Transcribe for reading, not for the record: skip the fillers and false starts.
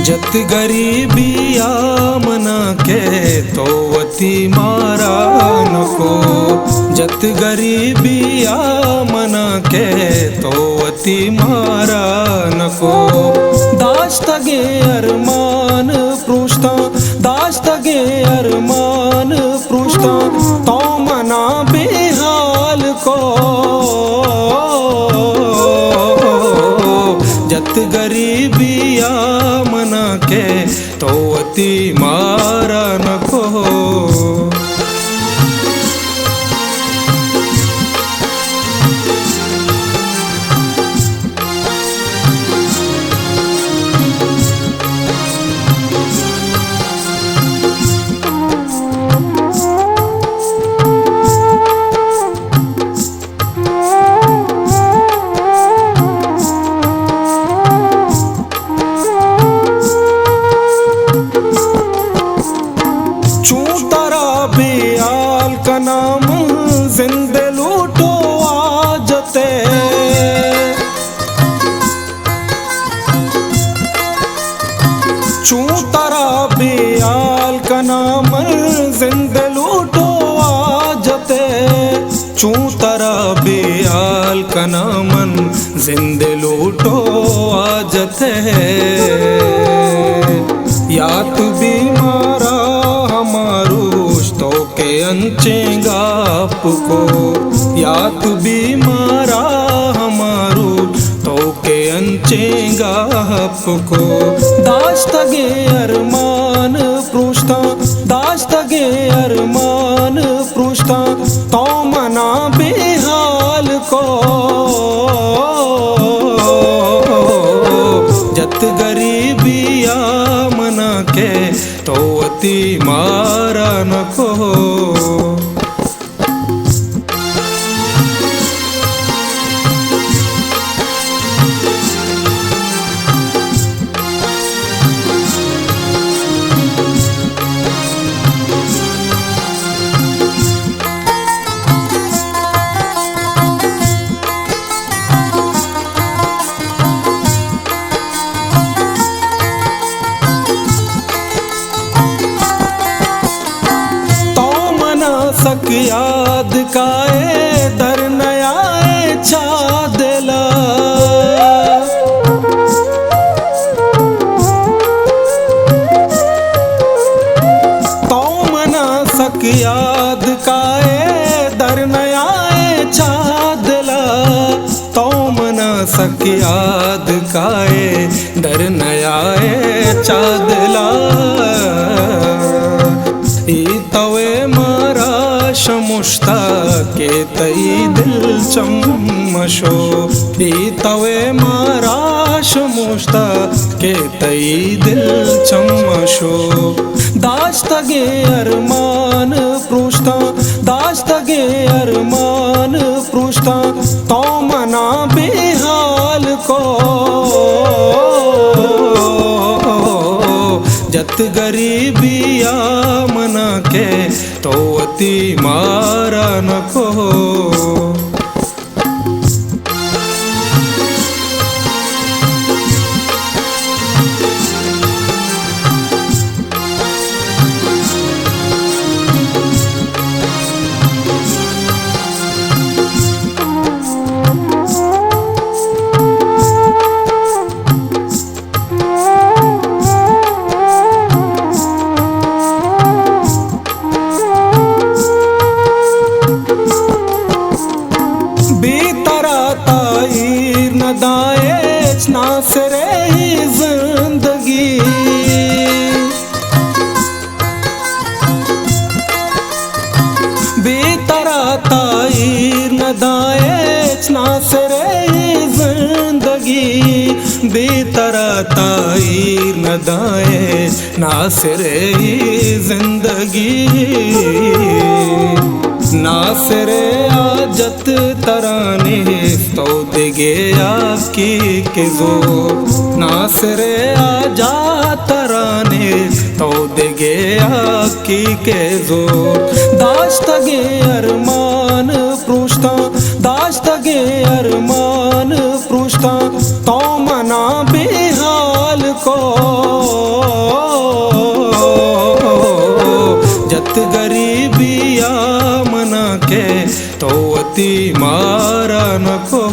जत गरीबिया मना के तो वती मारा नको। जत गरीबिया मना के तो वती मारा नको। दास्तगे अरमान पृष्ठा दास्तगे अरमान पृष्ठा तो मना बेहाल को। जत गरीबिया मना के तो अति मारा नको। नाम जिंदे लूटो आजते। चू तारा बियाल का नाम जिंदे लूटो आजते। चू तारा बियाल का नामन जिंदे लूटो आजते। या तू बीमारा हमारू तो के अंचेगा आपको। या तू बीमारा हमारू तो के अंचेगा आपको। दास्तगे अरमान पृष्ठा दास्तगे अरमान पृष्ठा तो मना बेहाल को। जत गरीबिया मना के तो अति मारा नको। सक याद काए दर नयाए छादला। तो मना सक याद काए दर नयाए छादला। तो मना सक याद काए दर नयाए छादला। तवे मारा मुश्ताक के तई दिल चमशो। तवे मारा मुश्ताक के तई दिल चमशो। दास्तगे अरमान पृष्ठा दास्तगे अरमान पृष्ठा तो मना बेहाल को। जत गरीबिया मना के तो अति मारा नको। नासरे जिंदगी बेतरा ताईर न दाए नासरे जिंदगी नासरे आजत तराने तो देगे आकी के जोर नासरे आजा तराने तो देगे आकी के जोर दाश्तगे अरमान पृष्ठा दाश्तगे अरमान पृष्ठा तो मना बेहाल को जत गरीबिया मना के तो अति मारा नको।